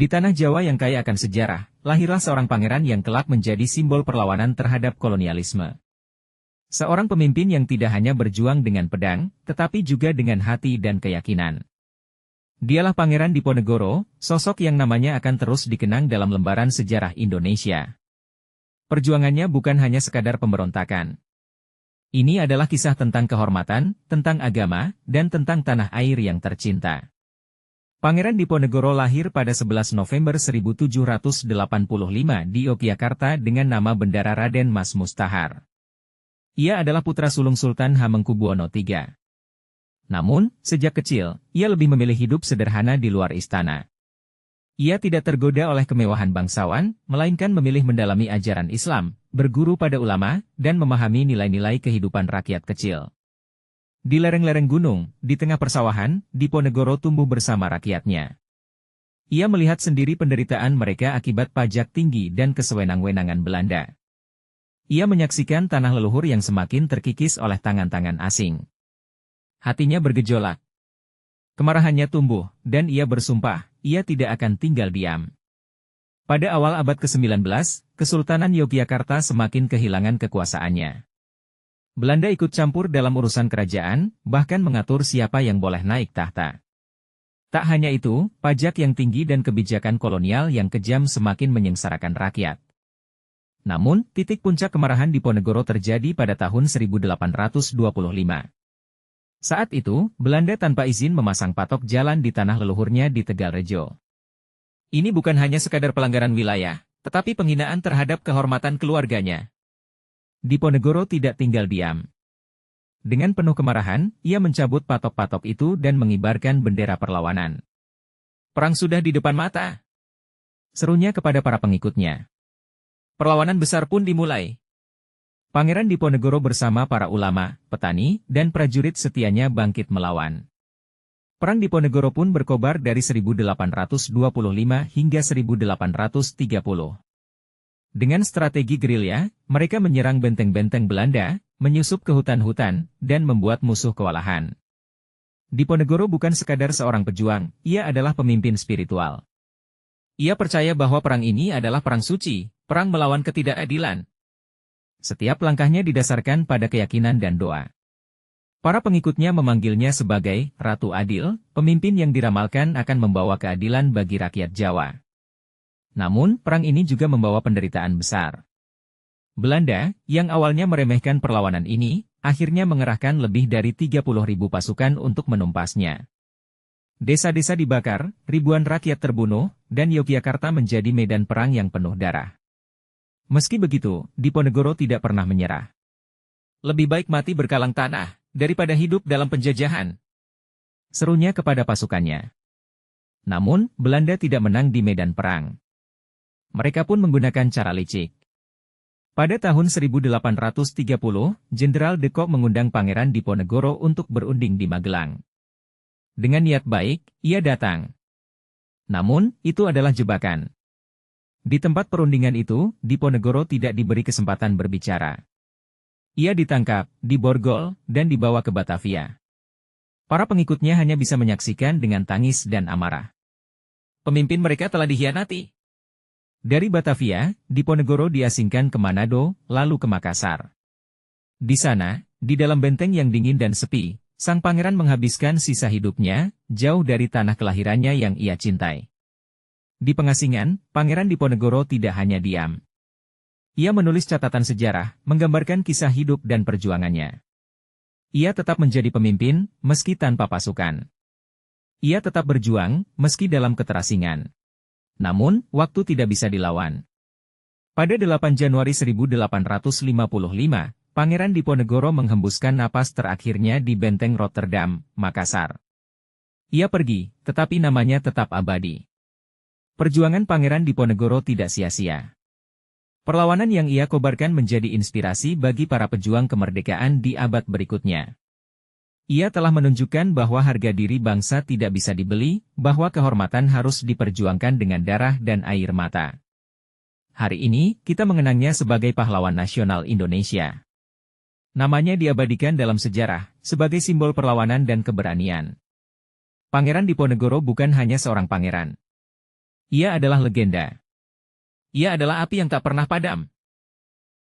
Di tanah Jawa yang kaya akan sejarah, lahirlah seorang pangeran yang kelak menjadi simbol perlawanan terhadap kolonialisme. Seorang pemimpin yang tidak hanya berjuang dengan pedang, tetapi juga dengan hati dan keyakinan. Dialah Pangeran Diponegoro, sosok yang namanya akan terus dikenang dalam lembaran sejarah Indonesia. Perjuangannya bukan hanya sekadar pemberontakan. Ini adalah kisah tentang kehormatan, tentang agama, dan tentang tanah air yang tercinta. Pangeran Diponegoro lahir pada 11 November 1785 di Yogyakarta dengan nama bendara Raden Mas Mustahar. Ia adalah putra sulung Sultan Hamengkubuwono III. Namun, sejak kecil, ia lebih memilih hidup sederhana di luar istana. Ia tidak tergoda oleh kemewahan bangsawan, melainkan memilih mendalami ajaran Islam, berguru pada ulama, dan memahami nilai-nilai kehidupan rakyat kecil. Di lereng-lereng gunung, di tengah persawahan, Diponegoro tumbuh bersama rakyatnya. Ia melihat sendiri penderitaan mereka akibat pajak tinggi dan kesewenang-wenangan Belanda. Ia menyaksikan tanah leluhur yang semakin terkikis oleh tangan-tangan asing. Hatinya bergejolak. Kemarahannya tumbuh, dan ia bersumpah, ia tidak akan tinggal diam. Pada awal abad ke-19, Kesultanan Yogyakarta semakin kehilangan kekuasaannya. Belanda ikut campur dalam urusan kerajaan, bahkan mengatur siapa yang boleh naik tahta. Tak hanya itu, pajak yang tinggi dan kebijakan kolonial yang kejam semakin menyengsarakan rakyat. Namun, titik puncak kemarahan Diponegoro terjadi pada tahun 1825. Saat itu, Belanda tanpa izin memasang patok jalan di tanah leluhurnya di Tegalrejo. Ini bukan hanya sekadar pelanggaran wilayah, tetapi penghinaan terhadap kehormatan keluarganya. Diponegoro tidak tinggal diam. Dengan penuh kemarahan, ia mencabut patok-patok itu dan mengibarkan bendera perlawanan. Perang sudah di depan mata, serunya kepada para pengikutnya. Perlawanan besar pun dimulai. Pangeran Diponegoro bersama para ulama, petani, dan prajurit setianya bangkit melawan. Perang Diponegoro pun berkobar dari 1825 hingga 1830. Dengan strategi gerilya, mereka menyerang benteng-benteng Belanda, menyusup ke hutan-hutan, dan membuat musuh kewalahan. Diponegoro bukan sekadar seorang pejuang, ia adalah pemimpin spiritual. Ia percaya bahwa perang ini adalah perang suci, perang melawan ketidakadilan. Setiap langkahnya didasarkan pada keyakinan dan doa. Para pengikutnya memanggilnya sebagai Ratu Adil, pemimpin yang diramalkan akan membawa keadilan bagi rakyat Jawa. Namun, perang ini juga membawa penderitaan besar. Belanda, yang awalnya meremehkan perlawanan ini, akhirnya mengerahkan lebih dari 30.000 pasukan untuk menumpasnya. Desa-desa dibakar, ribuan rakyat terbunuh, dan Yogyakarta menjadi medan perang yang penuh darah. Meski begitu, Diponegoro tidak pernah menyerah. Lebih baik mati berkalang tanah, daripada hidup dalam penjajahan, serunya kepada pasukannya. Namun, Belanda tidak menang di medan perang. Mereka pun menggunakan cara licik. Pada tahun 1830, Jenderal de Kock mengundang Pangeran Diponegoro untuk berunding di Magelang. Dengan niat baik, ia datang. Namun, itu adalah jebakan. Di tempat perundingan itu, Diponegoro tidak diberi kesempatan berbicara. Ia ditangkap, diborgol, dan dibawa ke Batavia. Para pengikutnya hanya bisa menyaksikan dengan tangis dan amarah. Pemimpin mereka telah dikhianati. Dari Batavia, Diponegoro diasingkan ke Manado, lalu ke Makassar. Di sana, di dalam benteng yang dingin dan sepi, sang pangeran menghabiskan sisa hidupnya, jauh dari tanah kelahirannya yang ia cintai. Di pengasingan, Pangeran Diponegoro tidak hanya diam. Ia menulis catatan sejarah, menggambarkan kisah hidup dan perjuangannya. Ia tetap menjadi pemimpin, meski tanpa pasukan. Ia tetap berjuang, meski dalam keterasingan. Namun, waktu tidak bisa dilawan. Pada 8 Januari 1855, Pangeran Diponegoro menghembuskan napas terakhirnya di benteng Rotterdam, Makassar. Ia pergi, tetapi namanya tetap abadi. Perjuangan Pangeran Diponegoro tidak sia-sia. Perlawanan yang ia kobarkan menjadi inspirasi bagi para pejuang kemerdekaan di abad berikutnya. Ia telah menunjukkan bahwa harga diri bangsa tidak bisa dibeli, bahwa kehormatan harus diperjuangkan dengan darah dan air mata. Hari ini, kita mengenangnya sebagai pahlawan nasional Indonesia. Namanya diabadikan dalam sejarah, sebagai simbol perlawanan dan keberanian. Pangeran Diponegoro bukan hanya seorang pangeran. Ia adalah legenda. Ia adalah api yang tak pernah padam.